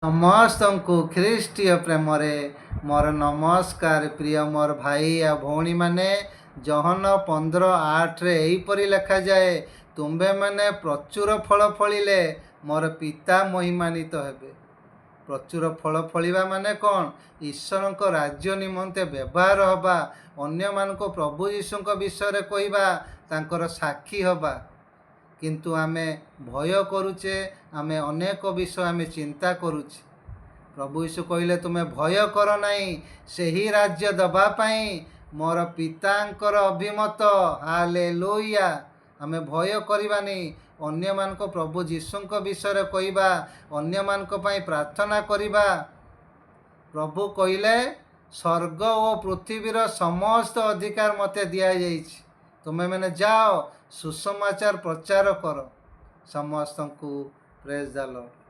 ସମସ୍ତଙ୍କୁ ଖ୍ରୀଷ୍ଟୀୟ ପ୍ରେମରେ ମୋର ନମସ୍କାର। ପ୍ରିୟ ମୋର ଭାଇ ଆଉ ଭଉଣୀମାନେ, ଜହନ 15:8 ଏହିପରି ଲେଖାଯାଏ, ତୁମ୍ଭେମାନେ ପ୍ରଚୁର ଫଳ ଫଳିଲେ ମୋର ପିତା ମହିମାନ୍ୱିତ ହେବେ। ପ୍ରଚୁର ଫଳ ଫଳିବା ମାନେ କ'ଣ? ଈଶ୍ୱରଙ୍କ ରାଜ୍ୟ ନିମନ୍ତେ ବ୍ୟବହାର ହେବା, ଅନ୍ୟମାନଙ୍କୁ ପ୍ରଭୁ ଯୀଶୁଙ୍କ ବିଷୟରେ କହିବା, ତାଙ୍କର ସାକ୍ଷୀ ହେବା। କିନ୍ତୁ ଆମେ ଭୟ କରୁଛେ, ଆମେ ଅନେକ ବିଷୟ ଆମେ ଚିନ୍ତା କରୁଛେ। ପ୍ରଭୁ ଯୀଶୁ କହିଲେ, ତୁମେ ଭୟ କର ନାହିଁ, ସେହି ରାଜ୍ୟ ଦେବା ପାଇଁ ମୋର ପିତାଙ୍କର ଅଭିମତ। ହାଲେଲୁୟା। ଆମେ ଭୟ କରିବାନି, ଅନ୍ୟମାନଙ୍କ ପ୍ରଭୁ ଯୀଶୁଙ୍କ ବିଷୟରେ କହିବା, ଅନ୍ୟମାନଙ୍କ ପାଇଁ ପ୍ରାର୍ଥନା କରିବା। ପ୍ରଭୁ କହିଲେ, ସ୍ୱର୍ଗ ଓ ପୃଥିବୀର ସମସ୍ତ ଅଧିକାର ମୋତେ ଦିଆଯାଇଛି। ତୁମେମାନେ ଯାଅ, ସୁସମାଚାର ପ୍ରଚାର କର ସମସ୍ତଙ୍କୁ। ପ୍ରେଜ୍ ଦ ଲର୍ଡ।